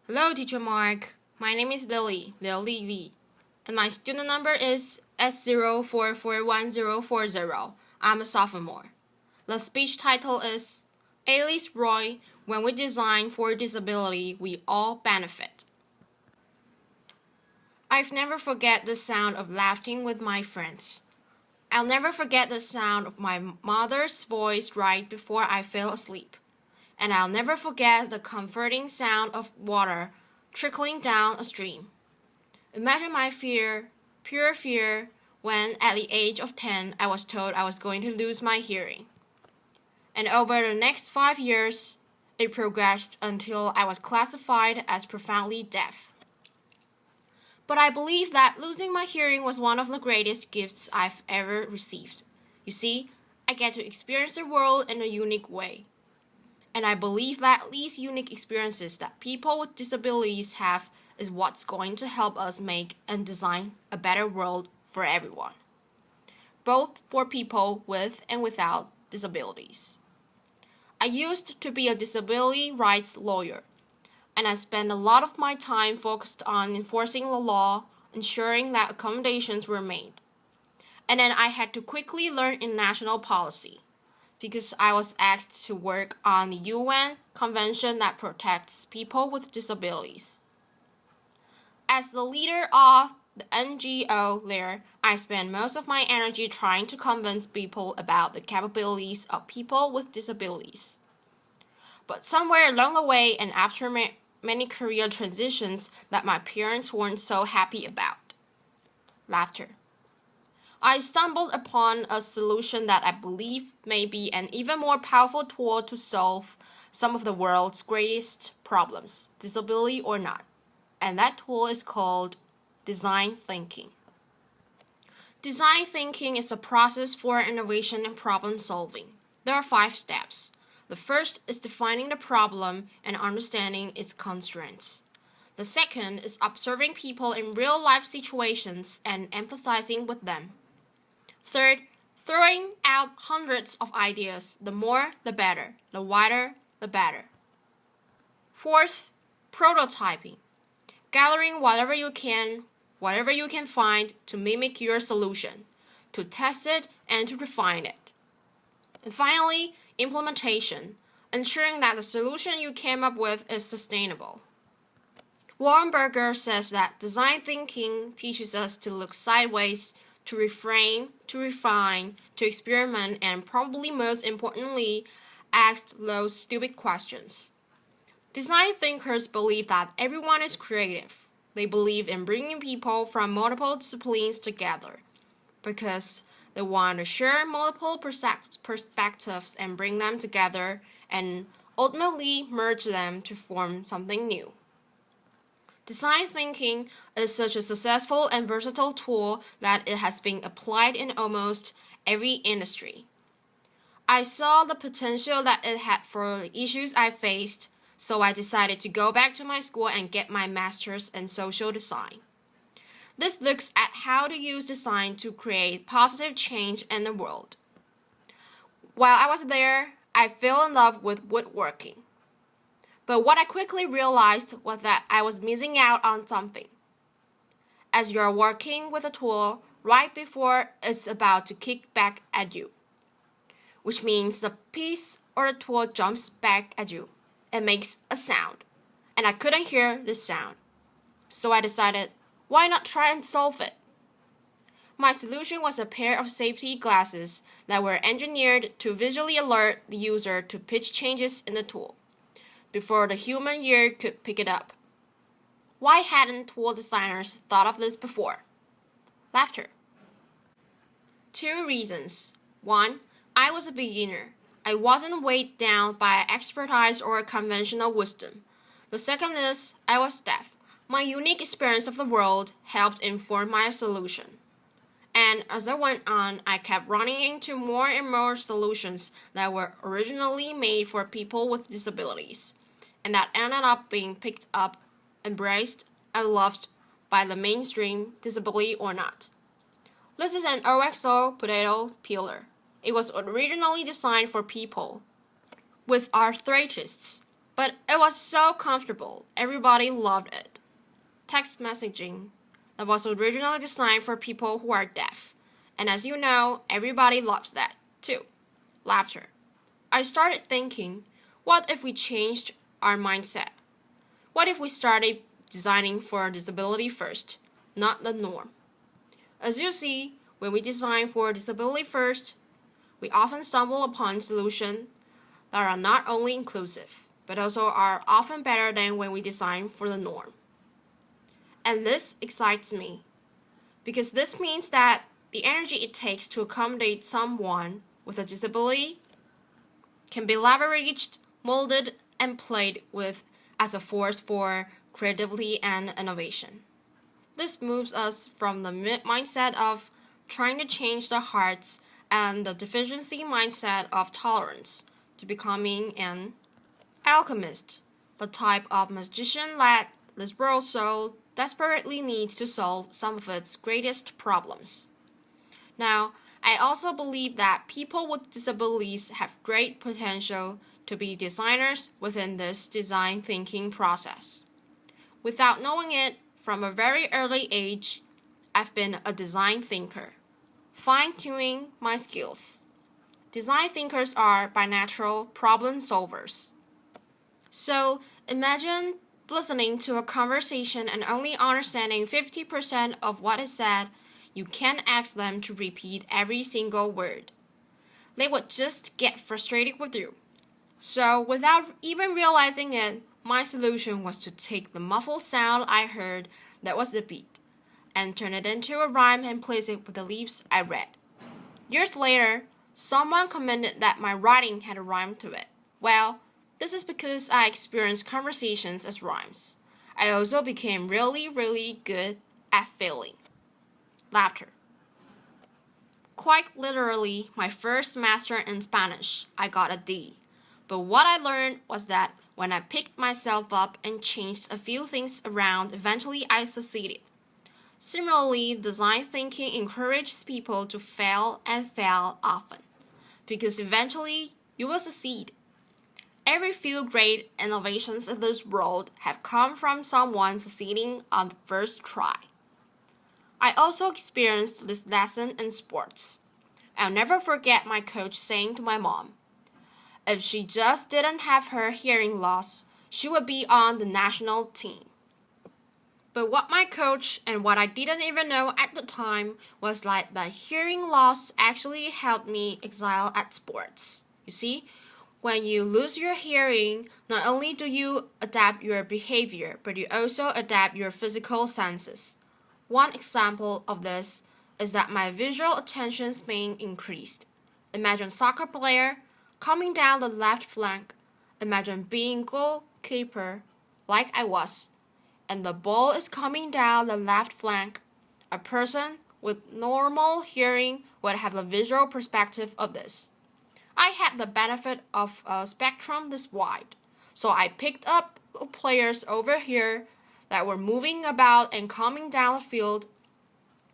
Hello, Teacher Mark. My name is Lily, and my student number is S04414040. I'm a sophomore. The speech title is Elise Roy, When We Design for Disability, We All Benefit. I've never forget the sound of laughing with my friends. I'll never forget the sound of my mother's voice right before I fell asleep. And I'll never forget the comforting sound of water trickling down a stream. Imagine my fear, pure fear, when at the age of 10 I was told I was going to lose my hearing. And over the next 5 years, it progressed until I was classified as profoundly deaf. But I believe that losing my hearing was one of the greatest gifts I've ever received. You see, I get to experience the world in a unique way. And I believe that these unique experiences that people with disabilities have is what's going to help us make and design a better world for everyone, both for people with and without disabilities. I used to be a disability rights lawyer, and I spent a lot of my time focused on enforcing the law, ensuring that accommodations were made. And then I had to quickly learn international policy, because I was asked to work on the UN Convention that protects people with disabilities. As the leader of the NGO there, I spent most of my energy trying to convince people about the capabilities of people with disabilities. But somewhere along the way and after many career transitions that my parents weren't so happy about. Laughter. I stumbled upon a solution that I believe may be an even more powerful tool to solve some of the world's greatest problems, disability or not. And that tool is called design thinking. Design thinking is a process for innovation and problem solving. There are 5 steps. The first is defining the problem and understanding its constraints. The second is observing people in real-life situations and empathizing with them. Third, throwing out hundreds of ideas. The more, the better. The wider, the better. Fourth, prototyping. Gathering whatever you can find to mimic your solution, to test it and to refine it. And finally, implementation. Ensuring that the solution you came up with is sustainable. Warren Berger says that design thinking teaches us to look sideways, to reframe, to refine, to experiment, and probably most importantly, ask those stupid questions. Design thinkers believe that everyone is creative. They believe in bringing people from multiple disciplines together because they want to share multiple perspectives and bring them together and ultimately merge them to form something new. Design thinking is such a successful and versatile tool that it has been applied in almost every industry. I saw the potential that it had for the issues I faced, so I decided to go back to my school and get my master's in social design. This looks at how to use design to create positive change in the world. While I was there, I fell in love with woodworking. But what I quickly realized was that I was missing out on something. As you're working with a tool right before it's about to kick back at you, which means the piece or the tool jumps back at you and makes a sound, and I couldn't hear this sound. So I decided, why not try and solve it? My solution was a pair of safety glasses that were engineered to visually alert the user to pitch changes in the tool before the human ear could pick it up. Why hadn't tool designers thought of this before? Laughter. 2 reasons. 1, I was a beginner. I wasn't weighed down by expertise or conventional wisdom. The second is, I was deaf. My unique experience of the world helped inform my solution. And as I went on, I kept running into more and more solutions that were originally made for people with disabilities, and that ended up being picked up, embraced, and loved by the mainstream, disability or not. This is an OXO potato peeler. It was originally designed for people with arthritis, But it was so comfortable, everybody loved it. Text messaging that was originally designed for people who are deaf. And as you know, everybody loves that, too. Laughter. I started thinking, what if we changed our mindset? What if we started designing for disability first, not the norm? As you see, when we design for disability first, we often stumble upon solutions that are not only inclusive, but also are often better than when we design for the norm. And this excites me, because this means that the energy it takes to accommodate someone with a disability can be leveraged, molded, and played with as a force for creativity and innovation. This moves us from the mindset of trying to change the hearts and the deficiency mindset of tolerance to becoming an alchemist, the type of magician that this world so desperately needs to solve some of its greatest problems. Now, I also believe that people with disabilities have great potential to be designers within this design thinking process. Without knowing it, from a very early age, I've been a design thinker, fine-tuning my skills. Design thinkers are, by natural, problem solvers. So, imagine listening to a conversation and only understanding 50% of what is said. You can't ask them to repeat every single word. They would just get frustrated with you. So, without even realizing it, my solution was to take the muffled sound I heard that was the beat, and turn it into a rhyme and place it with the leaves I read. Years later, someone commented that my writing had a rhyme to it. Well, this is because I experienced conversations as rhymes. I also became really, really good at failing. Laughter. Quite literally, my first semester in Spanish, I got a D. But what I learned was that when I picked myself up and changed a few things around, eventually I succeeded. Similarly, design thinking encourages people to fail and fail often, because eventually you will succeed. Every few great innovations in this world have come from someone succeeding on the first try. I also experienced this lesson in sports. I'll never forget my coach saying to my mom, if she just didn't have her hearing loss, she would be on the national team. But what my coach and what I didn't even know at the time was that my hearing loss actually helped me excel at sports. You see, when you lose your hearing, not only do you adapt your behavior, but you also adapt your physical senses. One example of this is that my visual attention span increased. Imagine a soccer player coming down the left flank. Imagine being goalkeeper like I was, and the ball is coming down the left flank. A person with normal hearing would have a visual perspective of this. I had the benefit of a spectrum this wide, so I picked up players over here that were moving about and coming down the field,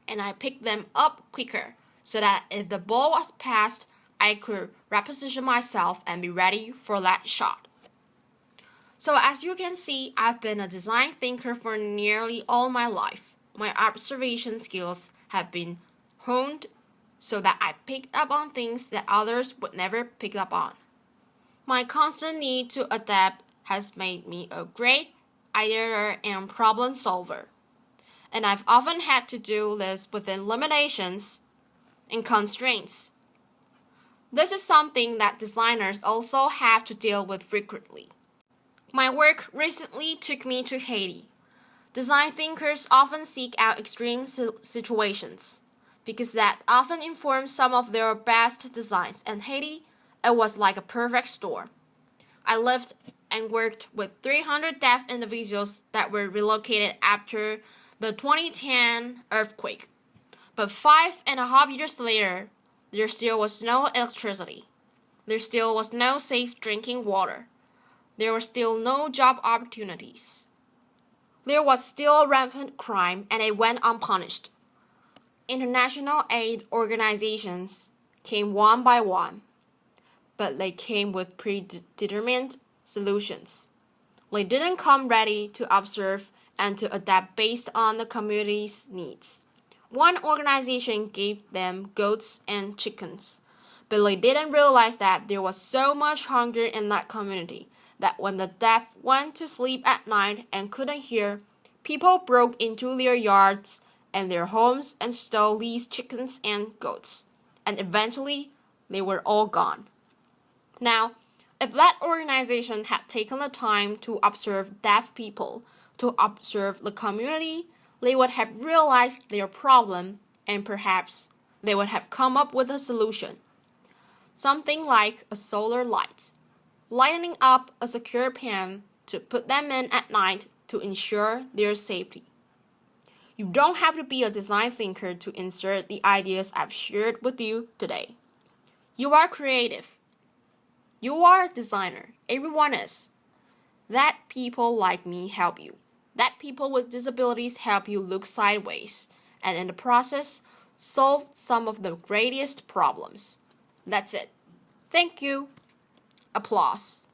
and I picked them up quicker so that if the ball was passed, I could reposition myself and be ready for that shot. So as you can see, I've been a design thinker for nearly all my life. My observation skills have been honed so that I picked up on things that others would never pick up on. My constant need to adapt has made me a great ideator and problem solver. And I've often had to do this within limitations and constraints. This is something that designers also have to deal with frequently. My work recently took me to Haiti. Design thinkers often seek out extreme situations because that often informs some of their best designs. And Haiti, it was like a perfect storm. I lived and worked with 300 deaf individuals that were relocated after the 2010 earthquake. But 5.5 years later, there still was no electricity. There still was no safe drinking water. There were still no job opportunities. There was still rampant crime, and it went unpunished. International aid organizations came one by one, but they came with predetermined solutions. They didn't come ready to observe and to adapt based on the community's needs. One organization gave them goats and chickens, but they didn't realize that there was so much hunger in that community that when the deaf went to sleep at night and couldn't hear, people broke into their yards and their homes and stole these chickens and goats, and eventually they were all gone. Now, if that organization had taken the time to observe deaf people, to observe the community, they would have realized their problem and perhaps they would have come up with a solution. Something like a solar light, lighting up a secure pen to put them in at night to ensure their safety. You don't have to be a design thinker to insert the ideas I've shared with you today. You are creative. You are a designer. Everyone is. Let people like me help you. Let people with disabilities help you look sideways, and in the process, solve some of the greatest problems. That's it. Thank you. Applause.